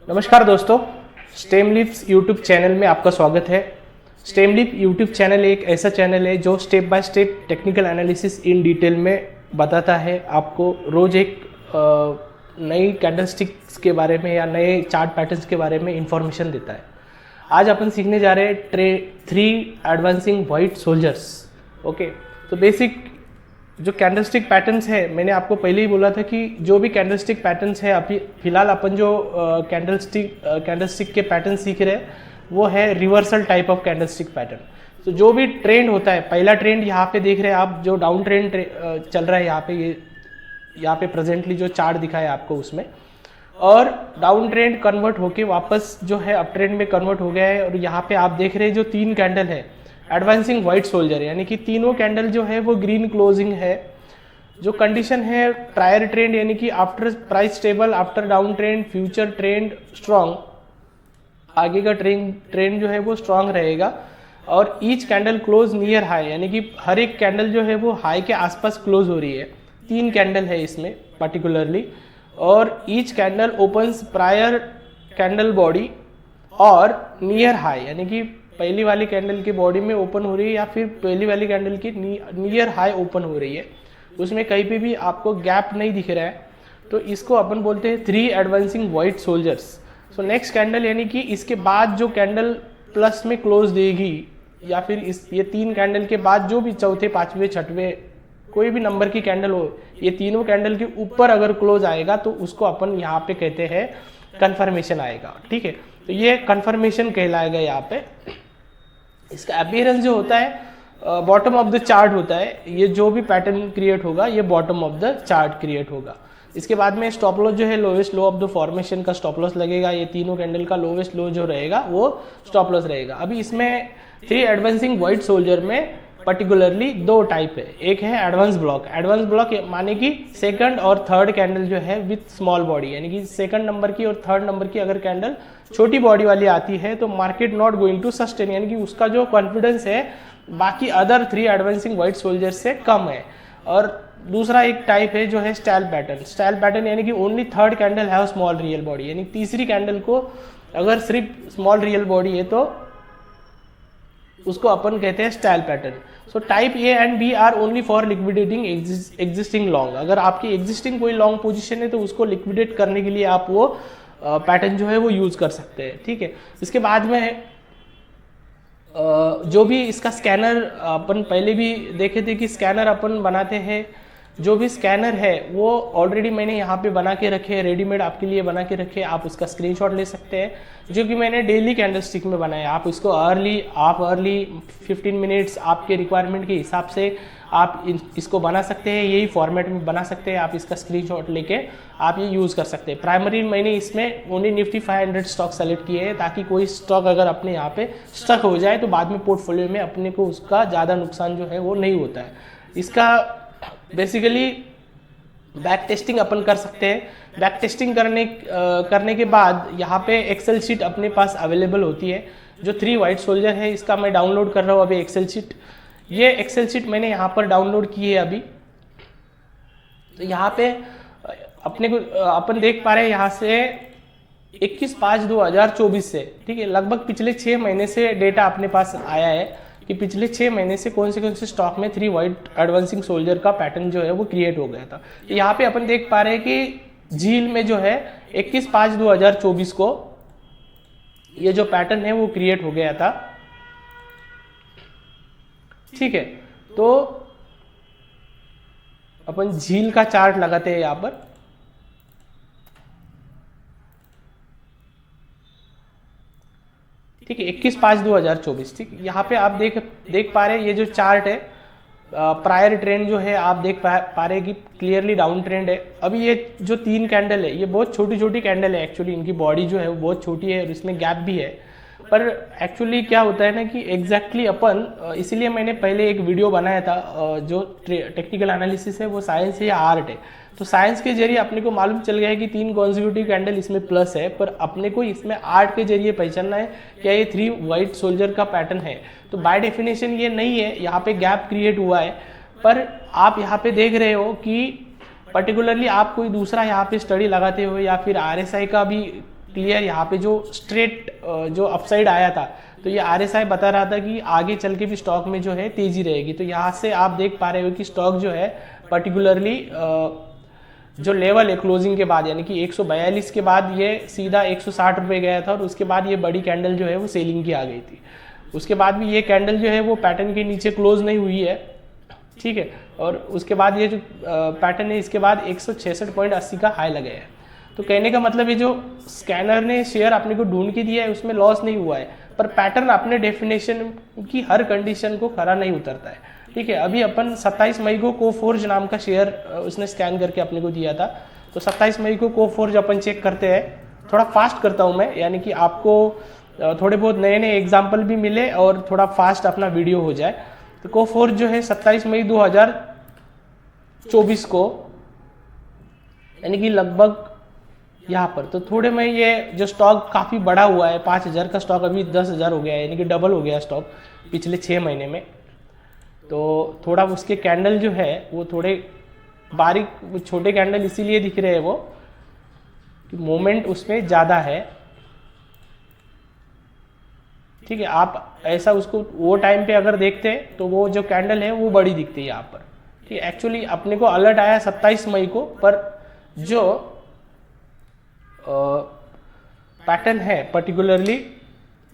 नमस्कार दोस्तों, स्टेमलिप्स YouTube channel में आपका स्वागत है। स्टेमलिप यूट्यूब चैनल एक ऐसा चैनल है जो step by step technical analysis in detail में बताता है। आपको रोज़ एक नई कैंडलस्टिक्स के बारे में या नए चार्ट पैटर्न्स के बारे में इंफॉर्मेशन देता है। आज अपन सीखने जा रहे हैं 3 एडवांसिंग वाइट सोल्जर्स। ओके, तो बेसिक जो कैंडलस्टिक पैटर्न्स है, मैंने आपको पहले ही बोला था कि जो भी कैंडलस्टिक पैटर्न्स है, अभी फिलहाल अपन जो कैंडलस्टिक के पैटर्न सीख रहे हैं वो है reversal type of candlestick pattern. तो जो भी ट्रेंड होता है, पहला ट्रेंड यहाँ पे देख रहे हैं आप, जो डाउन ट्रेंड चल रहा है यहाँ पे प्रेजेंटली जो चार्ट दिखा है आपको उसमें, और डाउन ट्रेंड कन्वर्ट होके वापस जो है अप ट्रेंड में कन्वर्ट हो गया है। और यहाँ पे आप देख रहे हैं जो 3 कैंडल है एडवांसिंग व्हाइट सोल्जर, यानी कि तीनों कैंडल जो है वो ग्रीन क्लोजिंग है। जो कंडीशन है प्रायर ट्रेंड, यानी कि after price stable, after down trend, future trend strong, आगे का ट्रेंड जो है वो स्ट्रॉन्ग रहेगा। और each candle close near high, यानी कि हर एक कैंडल जो है वो हाई के आसपास क्लोज हो रही है। 3 कैंडल है इसमें पर्टिकुलरली, और each candle opens prior candle body और नियर हाई, यानी कि पहली वाली कैंडल की बॉडी में ओपन हो रही है या फिर पहली वाली कैंडल की नियर हाई ओपन हो रही है। उसमें कहीं पे भी आपको गैप नहीं दिख रहा है, तो इसको अपन बोलते हैं 3 advancing white soldiers. So next candle, यानी कि इसके बाद जो कैंडल प्लस में क्लोज देगी, या फिर ये 3 कैंडल के बाद जो भी चौथे, पांचवें, छठवें कोई भी नंबर की कैंडल हो, ये तीनों कैंडल के ऊपर अगर क्लोज आएगा तो उसको अपन यहाँ पे कहते हैं कन्फर्मेशन आएगा। ठीक है, तो ये कन्फर्मेशन कहलाएगा यहाँ पे। इसका अपीयरेंस जो होता है बॉटम ऑफ द चार्ट होता है। ये जो भी पैटर्न क्रिएट होगा ये bottom of the chart create होगा। इसके बाद में स्टॉप लॉस जो है lowest low of the formation का स्टॉप लॉस लगेगा। ये तीनों कैंडल का लोवेस्ट लो जो रहेगा वो स्टॉप लॉस रहेगा। अभी इसमें 3 एडवांसिंग व्हाइट सोल्जर में पर्टिकुलरली 2 टाइप है। एक है एडवांस ब्लॉक। एडवांस ब्लॉक माने कि सेकंड और थर्ड कैंडल जो है विथ स्मॉल बॉडी, यानी कि सेकंड नंबर की और थर्ड नंबर की अगर कैंडल छोटी बॉडी वाली आती है तो market not going to sustain, यानी कि उसका जो कॉन्फिडेंस है बाकी अदर 3 एडवांसिंग व्हाइट सोल्जर से कम है। और दूसरा एक टाइप है जो है स्टैल पैटर्न। स्टैल पैटर्न यानी कि only third candle have small real body, यानी तीसरी कैंडल को अगर सिर्फ स्मॉल रियल बॉडी है तो उसको अपन कहते हैं stale pattern. So type A and B are only for liquidating existing long. अगर आपकी एग्जिस्टिंग कोई लॉन्ग पोजीशन है तो उसको लिक्विडेट करने के लिए आप वो पैटर्न जो है वो यूज कर सकते हैं। ठीक है, इसके बाद में जो भी इसका स्कैनर अपन पहले भी देखे थे कि स्कैनर अपन बनाते हैं। जो भी स्कैनर है वो ऑलरेडी मैंने यहाँ पे बना के रखे, रेडीमेड आपके लिए बना के रखे, आप उसका स्क्रीनशॉट ले सकते हैं, जो कि मैंने डेली कैंडलस्टिक में बनाया। आप इसको अर्ली 15 मिनट्स आपके रिक्वायरमेंट के हिसाब से आप इसको बना सकते हैं। यही फॉर्मेट में बना सकते हैं। आप इसका स्क्रीनशॉट लेके आप ये यूज़ कर सकते हैं। प्राइमरी मैंने इसमें ओनली निफ्टी 500 स्टॉक सेलेक्ट किए हैं, ताकि कोई स्टॉक अगर अपने यहाँ पे स्टक हो जाए तो बाद में पोर्टफोलियो में अपने को उसका ज़्यादा नुकसान जो है वो नहीं होता है। इसका बेसिकली बैक टेस्टिंग अपन कर सकते हैं। बैक टेस्टिंग करने के बाद यहाँ पे एक्सेल शीट अपने पास अवेलेबल होती है। जो 3 वाइट सोल्जर है इसका मैं डाउनलोड कर रहा हूँ अभी एक्सेल शीट। ये एक्सेल शीट मैंने यहाँ पर डाउनलोड की है अभी। तो यहाँ पे अपने को अपन देख पा रहे हैं यहाँ से 21/5/2024 से, ठीक है, लगभग पिछले 6 महीने से डेटा अपने पास आया है कि पिछले 6 महीने से कौन से स्टॉक में 3 वाइट एडवांसिंग सोल्जर का पैटर्न जो है वो क्रिएट हो गया था। तो यहाँ पे अपन देख पा रहे हैं कि झील में जो है 21/5/2024 को ये जो पैटर्न है वो क्रिएट हो गया था। ठीक है, तो अपन झील का चार्ट लगाते हैं यहाँ पर। ठीक है, 21/5/2024। ठीक, यहाँ पे आप देख पा रहे हैं ये जो चार्ट है, प्रायर ट्रेंड जो है आप देख पा रहे हैं कि क्लियरली डाउन ट्रेंड है। अभी ये जो 3 कैंडल है ये बहुत छोटी छोटी कैंडल है। एक्चुअली इनकी बॉडी जो है वो बहुत छोटी है और इसमें गैप भी है। पर एक्चुअली क्या होता है ना कि एग्जैक्टली अपन, इसीलिए मैंने पहले एक वीडियो बनाया था, जो टेक्निकल एनालिसिस है वो साइंस है या आर्ट है। तो साइंस के जरिए अपने को मालूम चल गया है कि 3 कॉन्जिक्यूटिव कैंडल इसमें प्लस है, पर अपने को इसमें आर्ट के जरिए पहचानना है क्या ये 3 वाइट सोल्जर का पैटर्न है। तो बाय डेफिनेशन ये नहीं है, यहाँ पे गैप क्रिएट हुआ है। पर आप यहाँ पे देख रहे हो कि पर्टिकुलरली आप कोई दूसरा यहाँ पे स्टडी लगाते हो या फिर RSI का भी क्लियर यहाँ पे जो स्ट्रेट जो अपसाइड आया था, तो ये RSI बता रहा था कि आगे चल के भी स्टॉक में जो है तेजी रहेगी। तो यहाँ से आप देख पा रहे हो कि स्टॉक जो है पर्टिकुलरली जो लेवल है क्लोजिंग के बाद, यानी कि 142 के बाद ये सीधा 160 रुपये गया था और उसके बाद ये बड़ी कैंडल जो है वो सेलिंग की आ गई थी। उसके बाद भी ये कैंडल जो है वो पैटर्न के नीचे क्लोज नहीं हुई है, ठीक है। और उसके बाद ये जो पैटर्न है इसके बाद 166.80 का हाई लगाया है। तो कहने का मतलब है जो स्कैनर ने शेयर अपने को ढूंढ के दिया है उसमें लॉस नहीं हुआ है, पर पैटर्न अपने डेफिनेशन की हर कंडीशन को खरा नहीं उतरता है, ठीक है। अभी अपन 27 मई को कोफोर्ज नाम का शेयर उसने स्कैन करके अपने को दिया था। तो 27 मई को कोफोर्ज अपन चेक करते हैं। थोड़ा फास्ट करता हूँ मैं, यानी कि आपको थोड़े बहुत नए नए एग्जाम्पल भी मिले और थोड़ा फास्ट अपना वीडियो हो जाए। तो कोफोर्ज जो है 27 मई 2024 को, यानी कि लगभग यहाँ पर, तो थोड़े में ये जो स्टॉक काफ़ी बड़ा हुआ है, 5000 का स्टॉक अभी 10,000 हो गया है, यानी कि डबल हो गया स्टॉक पिछले 6 महीने में। तो थोड़ा उसके कैंडल जो है वो थोड़े बारीक छोटे कैंडल इसीलिए दिख रहे हैं वो कि मोमेंट उसमें ज़्यादा है, ठीक है। आप ऐसा उसको वो टाइम पे अगर देखते हैं तो वो जो कैंडल है वो बड़ी दिखती है यहाँ पर, ठीक है। एक्चुअली अपने को अलर्ट आया 27 मई को, पर जो पैटर्न है पर्टिकुलरली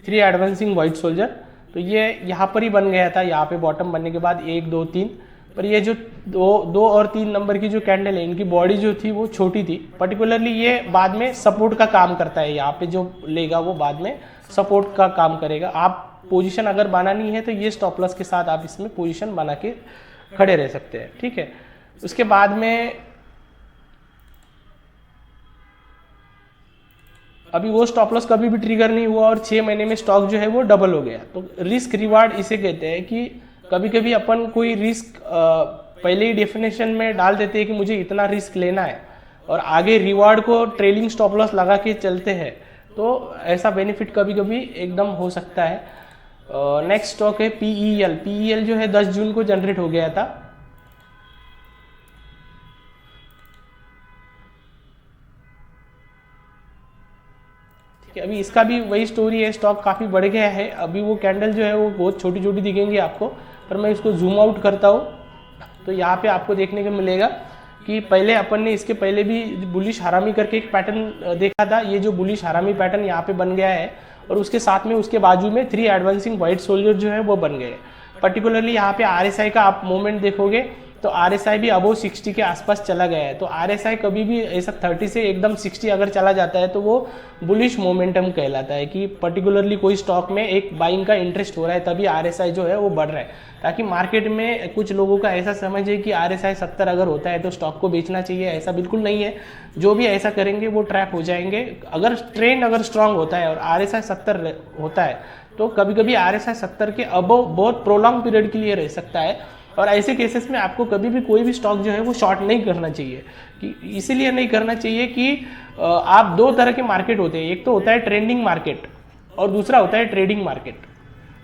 3 एडवांसिंग वाइट सोल्जर, तो ये यहाँ पर ही बन गया था। यहाँ पे बॉटम बनने के बाद 1 2 3, पर ये जो 2 और 3 नंबर की जो कैंडल है इनकी बॉडी जो थी वो छोटी थी। पर्टिकुलरली ये बाद में सपोर्ट का काम करता है, यहाँ पे जो लेगा वो बाद में सपोर्ट का काम करेगा। आप पोजीशन अगर बनानी है तो ये स्टॉप लॉस के साथ आप इसमें पोजीशन बना के खड़े रह सकते हैं, ठीक है। उसके बाद में अभी वो स्टॉप लॉस कभी भी ट्रिगर नहीं हुआ और 6 महीने में स्टॉक जो है वो डबल हो गया। तो रिस्क रिवार्ड इसे कहते हैं कि कभी कभी अपन कोई रिस्क पहले ही डेफिनेशन में डाल देते हैं कि मुझे इतना रिस्क लेना है और आगे रिवार्ड को ट्रेलिंग स्टॉप लॉस लगा के चलते हैं, तो ऐसा बेनिफिट कभी कभी एकदम हो सकता है। नेक्स्ट स्टॉक है PEL। PEL जो है 10 जून को जनरेट हो गया था। अभी इसका भी वही स्टोरी है, स्टॉक काफ़ी बढ़ गया है। अभी वो कैंडल जो है वो बहुत छोटी छोटी दिखेंगी आपको, पर मैं इसको जूम आउट करता हूँ तो यहाँ पे आपको देखने को मिलेगा कि पहले अपन ने इसके पहले भी बुलिश हरामी करके एक पैटर्न देखा था। ये जो बुलिश हरामी पैटर्न यहाँ पे बन गया है और उसके साथ में उसके बाजू में 3 एडवांसिंग वाइट सोल्जर जो है वो बन गए। पर्टिकुलरली यहाँ पे RSI का आप मोमेंट देखोगे तो RSI भी अबोव 60 के आसपास चला गया है। तो RSI कभी भी ऐसा 30 से एकदम 60 अगर चला जाता है तो वो बुलिश मोमेंटम कहलाता है कि पर्टिकुलरली कोई स्टॉक में एक बाइंग का इंटरेस्ट हो रहा है, तभी RSI जो है वो बढ़ रहा है। ताकि मार्केट में कुछ लोगों का ऐसा समझ है कि RSI 70 अगर होता है तो स्टॉक को बेचना चाहिए, ऐसा बिल्कुल नहीं है। जो भी ऐसा करेंगे वो ट्रैप हो जाएंगे। अगर ट्रेंड अगर स्ट्रांग होता है और RSI 70 होता है तो कभी कभी RSI 70 के अबव बहुत प्रोलॉन्ग पीरियड के लिए रह सकता है। और ऐसे केसेस में आपको कभी भी कोई भी स्टॉक जो है वो शॉर्ट नहीं करना चाहिए। कि इसीलिए नहीं करना चाहिए कि आप 2 तरह के मार्केट होते हैं, एक तो होता है ट्रेंडिंग मार्केट और दूसरा होता है ट्रेडिंग मार्केट,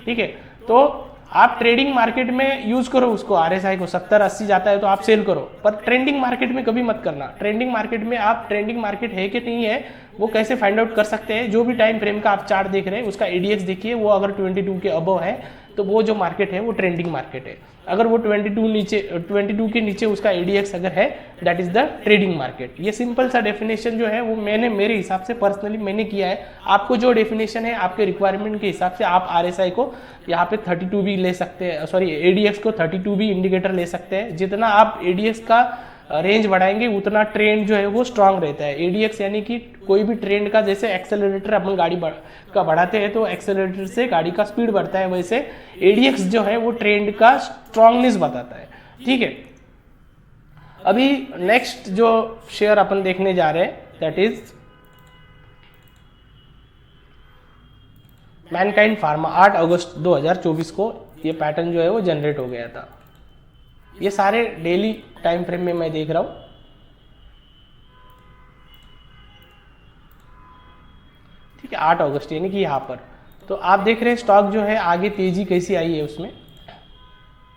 ठीक है। तो आप ट्रेडिंग मार्केट में यूज करो उसको, RSI को 70-80 जाता है तो आप सेल करो, पर ट्रेंडिंग मार्केट में कभी मत करना। ट्रेंडिंग मार्केट में आप ट्रेंडिंग मार्केट है कि नहीं है वो कैसे फाइंड आउट कर सकते हैं। जो भी टाइम फ्रेम का आप चार्ट देख रहे हैं उसका ADX देखिए, वो अगर 22 के अबव है तो वो जो मार्केट है वो ट्रेंडिंग मार्केट है। अगर वो 22 के नीचे उसका ADX अगर है that is the trading market. ये सिंपल सा डेफिनेशन जो है वो मैंने मेरे हिसाब से पर्सनली मैंने किया है। आपको जो डेफिनेशन है आपके रिक्वायरमेंट के हिसाब से आप RSI को यहाँ पे 32 भी ले सकते हैं, सॉरी ADX को 32 भी इंडिकेटर ले सकते हैं। जितना आप ADX का रेंज बढ़ाएंगे उतना ट्रेंड जो है वो स्ट्रांग रहता है। ADX यानी कि कोई भी ट्रेंड का, जैसे एक्सेलरेटर अपन गाड़ी का बढ़ाते हैं तो एक्सेलरेटर से गाड़ी का स्पीड बढ़ता है, वैसे ADX जो है वो ट्रेंड का स्ट्रांगनेस बताता है, ठीक है। अभी नेक्स्ट जो शेयर अपन देखने जा रहे हैं दैट इज मैनकाइंड फार्मा। 8 अगस्त 2024 को ये पैटर्न जो है वो जनरेट हो गया था। ये सारे डेली टाइम फ्रेम में मैं देख रहा हूं, ठीक है। 8 अगस्त यानी कि यहाँ पर तो आप देख रहे हैं स्टॉक जो है आगे तेजी कैसी आई है उसमें,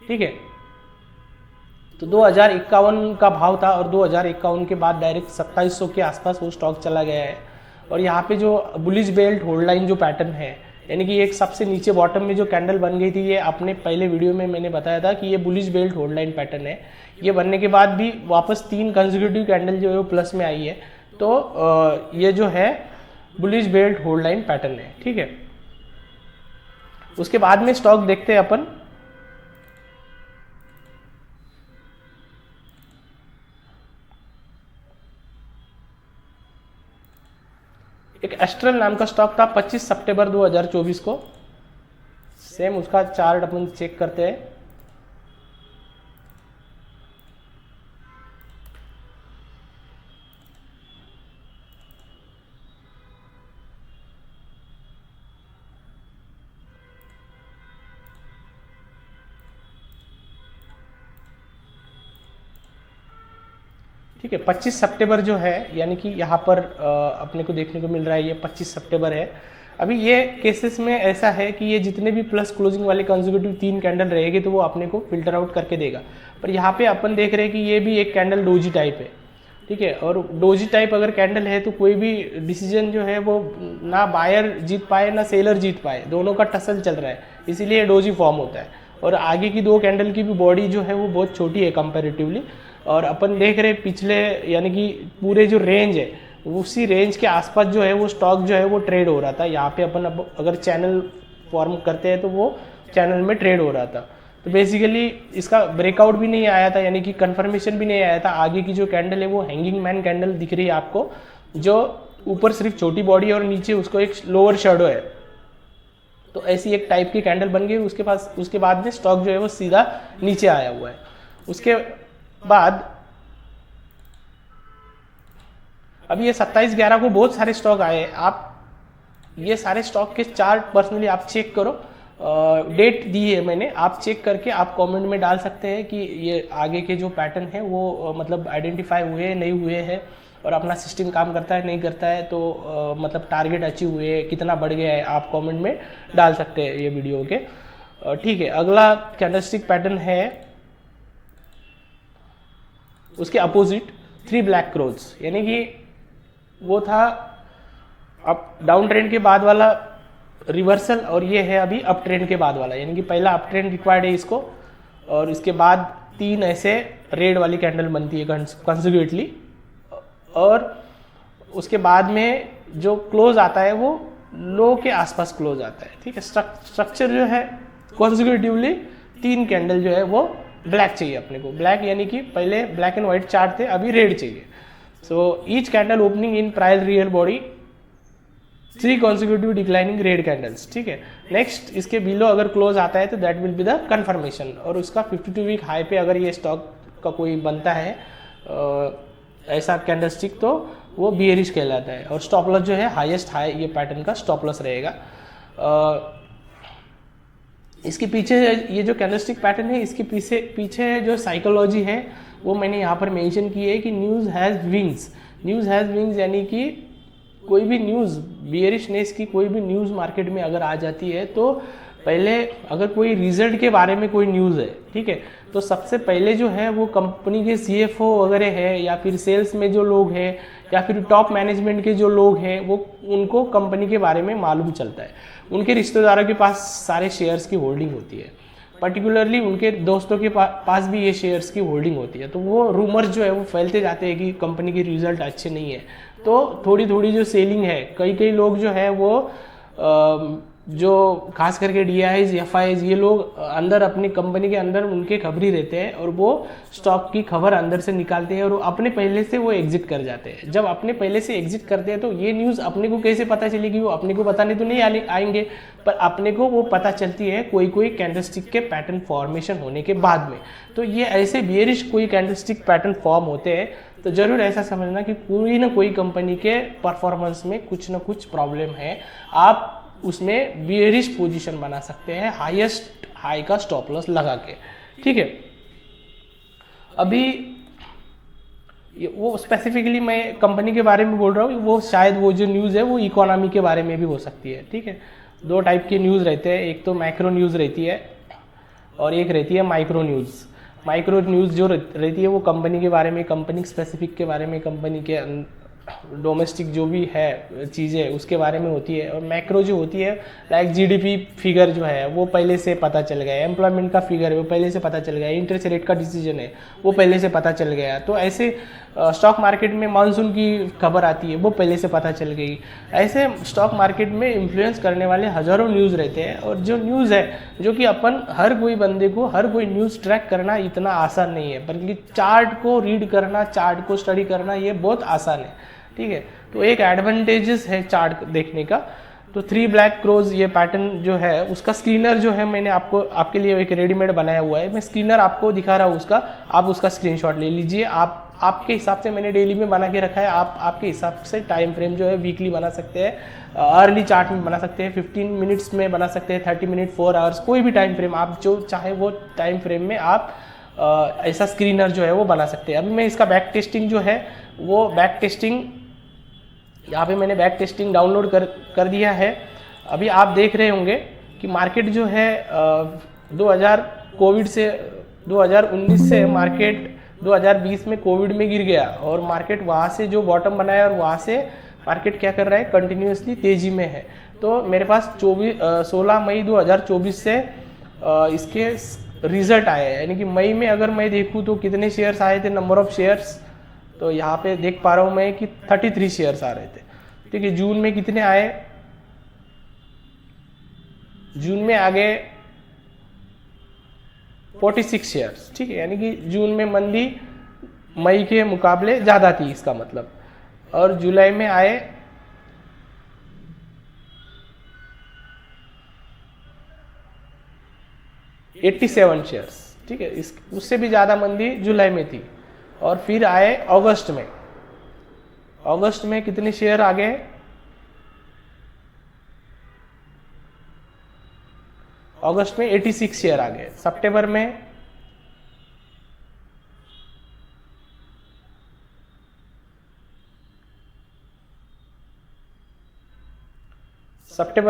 ठीक है। तो 2051 का भाव था और 2051 के बाद डायरेक्ट 2700 के आसपास वो स्टॉक चला गया है और यहाँ पे जो बुलिश बेल्ट होल्ड लाइन जो पैटर्न है, यानी कि एक सबसे नीचे बॉटम में जो कैंडल बन गई थी, ये अपने पहले वीडियो में मैंने बताया था कि ये bullish belt hold line pattern है। ये बनने के बाद भी वापस 3 कंसेक्यूटिव कैंडल जो है वो प्लस में आई है, तो ये जो है bullish belt hold line pattern है, ठीक है। उसके बाद में स्टॉक देखते हैं अपन। एक एस्ट्रल नाम का स्टॉक था 25 सितंबर 2024 को, सेम उसका चार्ट अपन चेक करते हैं। ठीक है, 25 सितंबर जो है, यानी कि यहाँ पर अपने को देखने को मिल रहा है ये 25 सितंबर है। अभी ये केसेस में ऐसा है कि ये जितने भी प्लस क्लोजिंग वाले कंसेक्यूटिव 3 कैंडल रहेगी तो वो अपने को फिल्टर आउट करके देगा। पर यहाँ पे अपन देख रहे हैं कि ये भी एक कैंडल डोजी टाइप है, ठीक है। और डोजी टाइप अगर कैंडल है तो कोई भी डिसीजन जो है वो ना बायर जीत पाए ना सेलर जीत पाए, दोनों का टसल चल रहा है, इसीलिए डोजी फॉर्म होता है। और आगे की 2 कैंडल की भी बॉडी जो है वो बहुत छोटी है कंपेरेटिवली, और अपन देख रहे पिछले यानी कि पूरे जो रेंज है उसी रेंज के आसपास जो है वो स्टॉक जो है वो ट्रेड हो रहा था। यहाँ पे अपन अब अगर चैनल फॉर्म करते हैं तो वो चैनल में ट्रेड हो रहा था। तो बेसिकली इसका ब्रेकआउट भी नहीं आया था, यानी कि कंफर्मेशन भी नहीं आया था। आगे की जो कैंडल है वो हैंगिंग मैन कैंडल दिख रही है आपको, जो ऊपर सिर्फ छोटी बॉडी और नीचे उसको एक लोअर शेडो है। तो ऐसी एक टाइप की कैंडल बन गई। उसके बाद में स्टॉक जो है वो सीधा नीचे आया हुआ है। उसके बाद अभी ये 27/11 को बहुत सारे स्टॉक आए। आप ये सारे स्टॉक के चार्ट पर्सनली आप चेक करो, डेट दी है मैंने, आप चेक करके आप कमेंट में डाल सकते हैं कि ये आगे के जो पैटर्न है वो मतलब आइडेंटिफाई हुए नहीं हुए हैं, और अपना सिस्टम काम करता है नहीं करता है, तो मतलब टारगेट अचीव हुए कितना बढ़ गया है, आप कमेंट में डाल सकते हैं ये वीडियो के, ठीक है। अगला कैंडलस्टिक पैटर्न है उसके अपोजिट 3 ब्लैक क्रोज, यानी कि वो था अप डाउन ट्रेंड के बाद वाला रिवर्सल, और ये है अभी अप ट्रेंड के बाद वाला, यानी कि पहला अप ट्रेंड रिक्वायर्ड है इसको, और इसके बाद 3 ऐसे रेड वाली कैंडल बनती है कंसेक्यूटिवली, और उसके बाद में जो क्लोज आता है वो लो के आसपास क्लोज आता है, ठीक है। स्ट्रक्चर जो है कंसेक्यूटिवली 3 कैंडल जो है वो ब्लैक चाहिए अपने को, ब्लैक यानी कि पहले ब्लैक एंड व्हाइट चार्ट थे, अभी रेड चाहिए। So each candle opening in prior real body 3 consecutive declining red candles, ठीक है। नेक्स्ट इसके बिलो अगर क्लोज आता है तो that will be the confirmation, और उसका 52 वीक हाई पे अगर ये स्टॉक का कोई बनता है ऐसा कैंडलस्टिक तो वो बियरिश कहलाता है। और स्टॉप लॉस जो है हाईएस्ट हाई ये पैटर्न का स्टॉप लॉस रहेगा। इसके पीछे ये जो कैंडलस्टिक पैटर्न है इसके पीछे जो साइकोलॉजी है वो मैंने यहाँ पर मेंशन की है कि news has wings. News has wings यानी कि कोई भी न्यूज़ बियरिशनेस की कोई भी न्यूज़ मार्केट में अगर आ जाती है तो पहले अगर कोई रिजल्ट के बारे में कोई न्यूज़ है, ठीक है, तो सबसे पहले जो है वो कंपनी के CFO वगैरह है या फिर सेल्स में जो लोग हैं या फिर टॉप मैनेजमेंट के जो लोग हैं वो उनको कंपनी के बारे में मालूम चलता है। उनके रिश्तेदारों के पास सारे शेयर्स की होल्डिंग होती है, पर्टिकुलरली उनके दोस्तों के पास भी ये शेयर्स की होल्डिंग होती है। तो वो रूमर्स जो है वो फैलते जाते हैं कि कंपनी के रिजल्ट अच्छे नहीं है, तो थोड़ी थोड़ी जो सेलिंग है, कई लोग जो है वो जो खास करके DIs FIs ये लोग अंदर अपनी कंपनी के अंदर उनके खबरी रहते हैं और वो स्टॉक की खबर अंदर से निकालते हैं और अपने पहले से वो एग्जिट कर जाते हैं। जब अपने पहले से एग्जिट करते हैं तो ये न्यूज़ अपने को कैसे पता चलेगी, वो अपने को बताने तो नहीं आएंगे, पर अपने को वो पता चलती है कोई कैंडलस्टिक के पैटर्न फॉर्मेशन होने के बाद में। तो ये ऐसे बियरिश कोई कैंडलस्टिक पैटर्न फॉर्म होते हैं तो ज़रूर ऐसा समझना कि कोई ना कोई कंपनी के परफॉर्मेंस में कुछ ना कुछ प्रॉब्लम है। आप उसमें बियरिश पोजीशन बना सकते हैं हाईएस्ट हाई का स्टॉप लॉस लगा के, ठीक है। अभी वो स्पेसिफिकली मैं कंपनी के बारे में बोल रहा हूँ, वो शायद वो जो न्यूज़ है वो इकोनॉमी के बारे में भी हो सकती है, ठीक है। 2 टाइप के न्यूज़ रहते हैं, एक तो मैक्रो न्यूज़ रहती है और एक रहती है माइक्रो न्यूज़। माइक्रो न्यूज़ जो रहती है वो कंपनी के बारे में, कंपनी स्पेसिफिक के बारे में, कंपनी के डोमेस्टिक जो भी है चीज़ें उसके बारे में होती है, और मैक्रो जो होती है लाइक जीडीपी फिगर जो है वो पहले से पता चल गया, एम्प्लॉयमेंट का फिगर है वो पहले से पता चल गया, इंटरेस्ट रेट का डिसीजन है वो पहले से पता चल गया। तो ऐसे स्टॉक मार्केट में मानसून की खबर आती है वो पहले से पता चल गई। ऐसे स्टॉक मार्केट में इन्फ्लुएंस करने वाले हज़ारों न्यूज़ रहते हैं, और जो न्यूज़ है जो कि अपन हर कोई बंदे को हर कोई न्यूज़ ट्रैक करना इतना आसान नहीं है, बल्कि चार्ट को रीड करना, चार्ट को स्टडी करना ये बहुत आसान है। ठीक है, तो एक एडवांटेजेस है चार्ट देखने का। तो 3 ब्लैक क्रोज ये पैटर्न जो है उसका स्क्रीनर जो है मैंने आपके लिए एक रेडीमेड बनाया हुआ है, मैं स्क्रीनर आपको दिखा रहा हूँ उसका, आप उसका स्क्रीनशॉट ले लीजिए। आपके हिसाब से मैंने डेली में बना के रखा है, आप आपके हिसाब से टाइम फ्रेम जो है वीकली बना सकते हैं, अर्ली चार्ट में बना सकते हैं, 15 मिनट्स में बना सकते हैं, 30 मिनट, 4 आवर्स, कोई भी टाइम फ्रेम आप जो चाहे वो टाइम फ्रेम में आप ऐसा स्क्रीनर जो है वो बना सकते हैं। अभी मैं इसका बैक टेस्टिंग जो है वो बैक टेस्टिंग यहाँ पे मैंने बैक टेस्टिंग डाउनलोड कर दिया है। अभी आप देख रहे होंगे कि मार्केट जो है 2019 से मार्केट 2020 में कोविड में गिर गया, और मार्केट वहाँ से जो बॉटम बनाया और वहाँ से मार्केट क्या कर रहा है, कंटिन्यूसली तेज़ी में है। तो मेरे पास 16 मई 2024 से इसके रिजल्ट आए हैं, यानी कि मई में अगर मैं देखूँ तो कितने शेयर्स आए थे, नंबर ऑफ शेयर्स, तो यहाँ पे देख पा रहा हूँ मैं कि 33 शेयर्स आ रहे थे। ठीक है, जून में कितने आए, जून में आ गए 46 शेयर्स। ठीक है, यानी कि जून में मंदी मई के मुकाबले ज़्यादा थी इसका मतलब। और जुलाई में आए 87 शेयर्स। ठीक है, उससे भी ज़्यादा मंदी जुलाई में थी। और फिर आए अगस्त में, अगस्त में कितने शेयर आ गए, अगस्त में 86 शेयर आ गए। सितंबर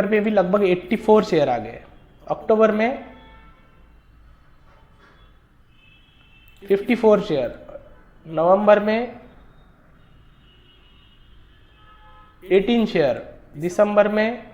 में भी लगभग 84 शेयर आ गए। अक्टूबर में 54 शेयर, नवंबर में 18 शेयर, दिसंबर में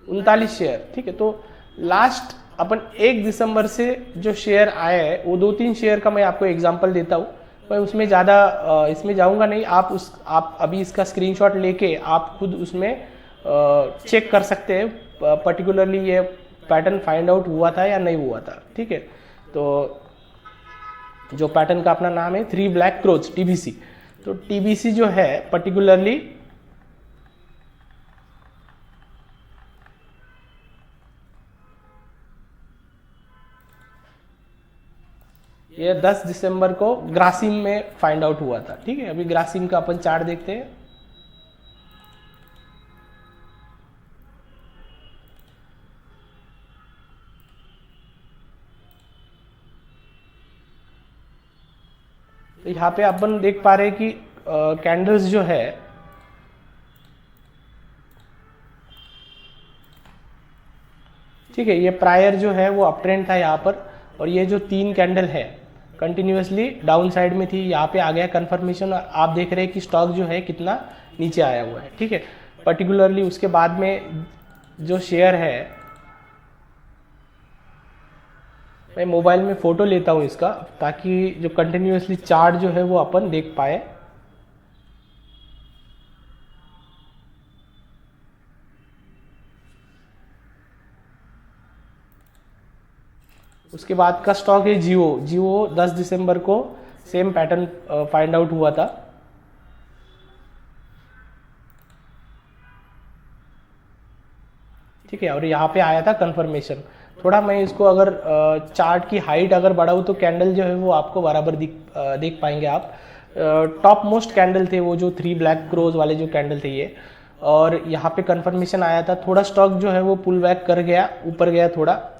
39 शेयर। ठीक है, तो लास्ट अपन 1 दिसंबर से जो शेयर आए हैं वो 2-3 शेयर का मैं आपको एग्जांपल देता हूँ, मैं उसमें ज़्यादा इसमें जाऊँगा नहीं। आप अभी इसका स्क्रीनशॉट लेके आप खुद उसमें चेक कर सकते हैं पर्टिकुलरली ये पैटर्न फाइंड आउट हुआ था या नहीं हुआ था। ठीक है, तो जो पैटर्न का अपना नाम है 3 ब्लैक क्रोज TBC। तो TBC जो है पर्टिकुलरली ये 10 दिसंबर को ग्रासिम में फाइंड आउट हुआ था। ठीक है, अभी ग्रासिम का अपन चार्ट देखते हैं। तो यहाँ पे अपन देख पा रहे हैं कि कैंडल्स जो है ठीक है, ये प्रायर जो है वो अप ट्रेंड था यहाँ पर, और ये जो 3 कैंडल है कंटिन्यूसली डाउन साइड में थी, यहाँ पे आ गया कंफर्मेशन। आप देख रहे हैं कि स्टॉक जो है कितना नीचे आया हुआ है। ठीक है, पर्टिकुलरली उसके बाद में जो शेयर है, मैं मोबाइल में फ़ोटो लेता हूँ इसका ताकि जो कंटिन्यूसली चार्ट जो है वो अपन देख पाए। उसके बाद का स्टॉक है जियो 10 दिसंबर को सेम पैटर्न फाइंड आउट हुआ था। ठीक है, और यहाँ पे आया था कंफर्मेशन। थोड़ा मैं इसको अगर चार्ट की हाइट अगर बढ़ाऊँ तो कैंडल जो है वो आपको बराबर देख पाएंगे आप। टॉप मोस्ट कैंडल थे वो जो 3 ब्लैक क्रोज वाले जो कैंडल थे ये, और यहाँ पे कंफर्मेशन आया था। थोड़ा स्टॉक जो है वो पुल बैक कर गया, ऊपर गया थोड़ा,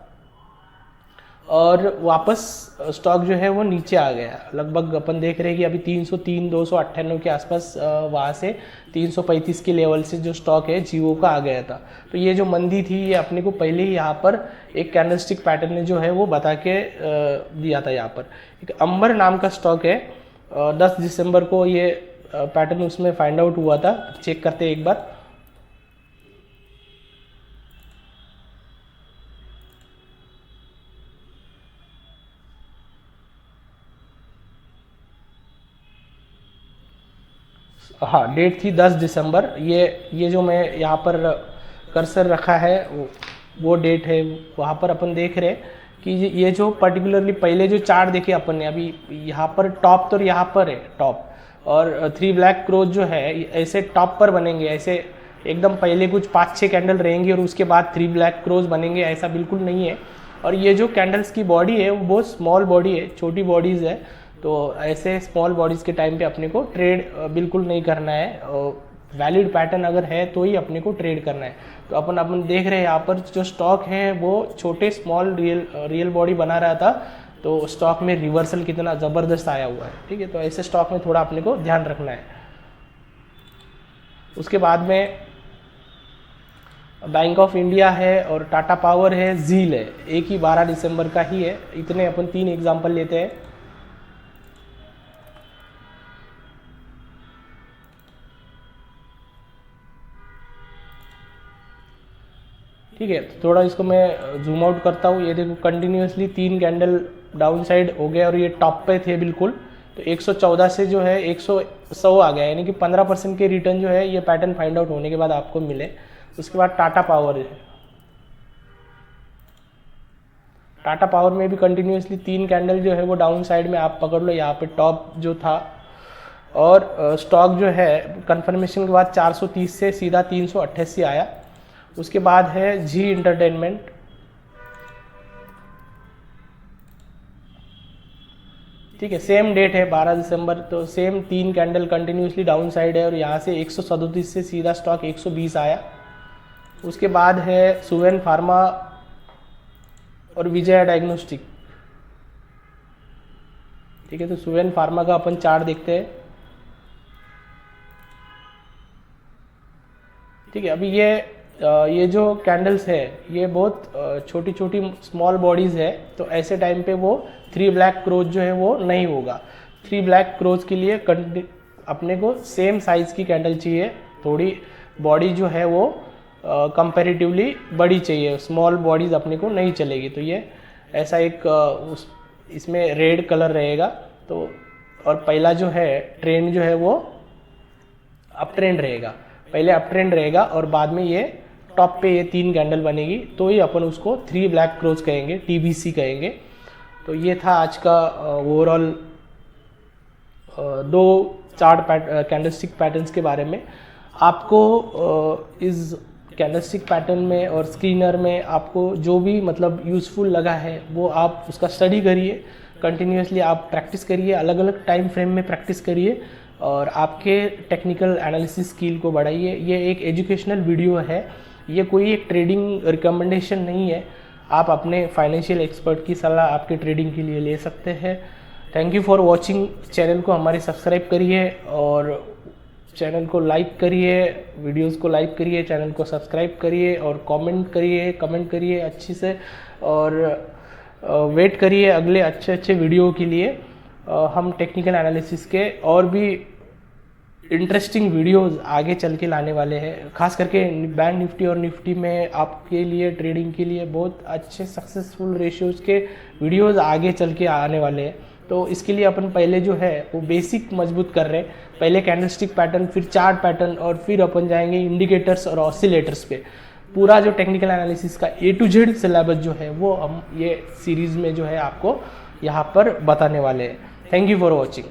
और वापस स्टॉक जो है वो नीचे आ गया। लगभग अपन देख रहे हैं कि अभी 303 298 के आसपास वहाँ से 335 के लेवल से जो स्टॉक है जियो का आ गया था। तो ये जो मंदी थी ये अपने को पहले ही यहाँ पर एक कैंडलस्टिक पैटर्न ने जो है वो बता के दिया था। यहाँ पर एक अंबर नाम का स्टॉक है, 10 दिसंबर को ये पैटर्न उसमें फाइंड आउट हुआ था। चेक करते हैं एक बार। हाँ, डेट थी 10 दिसंबर। ये जो मैं यहाँ पर कर्सर रखा है वो डेट है। वहाँ पर अपन देख रहे हैं कि ये जो पर्टिकुलरली पहले जो चार्ट देखे अपन ने, अभी यहाँ पर टॉप तो यहाँ पर है टॉप, और 3 ब्लैक क्रोज जो है ऐसे टॉप पर बनेंगे, ऐसे एकदम पहले कुछ 5-6 कैंडल रहेंगे और उसके बाद 3 ब्लैक क्रोज बनेंगे, ऐसा बिल्कुल नहीं है। और ये जो कैंडल्स की बॉडी है वो बहुत स्मॉल बॉडी है, छोटी बॉडीज़ है। तो ऐसे स्मॉल बॉडीज़ के टाइम पे अपने को ट्रेड बिल्कुल नहीं करना है। वैलिड पैटर्न अगर है तो ही अपने को ट्रेड करना है। तो अपन देख रहे हैं यहाँ पर जो स्टॉक है वो छोटे स्मॉल रियल बॉडी बना रहा था, तो स्टॉक में रिवर्सल कितना ज़बरदस्त आया हुआ है। ठीक है, तो ऐसे स्टॉक में थोड़ा अपने को ध्यान रखना है। उसके बाद में बैंक ऑफ इंडिया है और टाटा पावर है, झील है, एक ही 12 दिसंबर का ही है। इतने अपन 3 एग्जाम्पल लेते हैं। ठीक है, तो थोड़ा इसको मैं जूम आउट करता हूँ। ये देखो कंटिन्यूसली 3 कैंडल डाउन साइड हो गया और ये टॉप पे थे बिल्कुल। तो 114 से जो है 100 आ गया, यानी कि 15% के रिटर्न जो है ये पैटर्न फाइंड आउट होने के बाद आपको मिले। उसके बाद टाटा पावर है। टाटा पावर में भी कंटिन्यूसली 3 कैंडल जो है वो डाउन साइड में आप पकड़ लो, यहाँ पे टॉप जो था। और स्टॉक जो है कंफर्मेशन के बाद 430 से सीधा 388 आया। उसके बाद है जी इंटरटेनमेंट। ठीक है, सेम डेट है 12 दिसंबर, तो same 3 candle continuously down side है और यहाँ से 137 से सीधा स्टॉक 120 आया। उसके बाद है सुवेन फार्मा और विजय डायग्नोस्टिक। ठीक है, तो सुवेन फार्मा का अपन चार्ट देखते हैं। ठीक है, अभी ये जो कैंडल्स है ये बहुत छोटी छोटी स्मॉल बॉडीज़ है, तो ऐसे टाइम पे वो 3 ब्लैक क्रोज जो है वो नहीं होगा। 3 ब्लैक क्रोज के लिए अपने को सेम साइज़ की कैंडल चाहिए, थोड़ी बॉडी जो है वो कंपैरेटिवली बड़ी चाहिए, स्मॉल बॉडीज़ अपने को नहीं चलेगी। तो ये ऐसा एक इसमें रेड कलर रहेगा। तो और पहला जो है ट्रेंड जो है वो अप ट्रेंड रहेगा, पहले अप ट्रेंड रहेगा और बाद में ये टॉप पे ये 3 कैंडल बनेगी, तो ही अपन उसको 3 ब्लैक क्रोज कहेंगे, TBC कहेंगे। तो ये था आज का ओवरऑल 2 चार्ट कैंडलस्टिक पैटर्न्स के बारे में। आपको इस कैंडलस्टिक पैटर्न में और स्क्रीनर में आपको जो भी मतलब यूज़फुल लगा है वो आप उसका स्टडी करिए, कंटिन्यूसली आप प्रैक्टिस करिए, अलग अलग टाइम फ्रेम में प्रैक्टिस करिए और आपके टेक्निकल एनालिसिस स्किल को बढ़ाइए। ये एक एजुकेशनल वीडियो है, ये कोई एक ट्रेडिंग रिकमेंडेशन नहीं है। आप अपने फाइनेंशियल एक्सपर्ट की सलाह आपके ट्रेडिंग के लिए ले सकते हैं। Thank you for watching. Channel को हमारे सब्सक्राइब करिए और चैनल को लाइक करिए, वीडियोस को लाइक करिए, चैनल को सब्सक्राइब करिए और कमेंट करिए अच्छी से, और वेट करिए अगले अच्छे वीडियो के लिए। हम टेक्निकल एनालिसिस के और भी इंटरेस्टिंग वीडियोस आगे चल के लाने वाले हैं, खास करके बैंक निफ्टी और निफ्टी में आपके लिए ट्रेडिंग के लिए बहुत अच्छे सक्सेसफुल रेशियोज के वीडियोस आगे चल के आने वाले हैं। तो इसके लिए अपन पहले जो है वो बेसिक मजबूत कर रहे हैं, पहले कैंडलस्टिक पैटर्न, फिर चार्ट पैटर्न और फिर अपन जाएंगे इंडिकेटर्स और ऑसिलेटर्स पे। पूरा जो टेक्निकल एनालिसिस का A to Z सिलेबस जो है वो हम ये सीरीज़ में जो है आपको यहाँ पर बताने वाले हैं। Thank you for watching.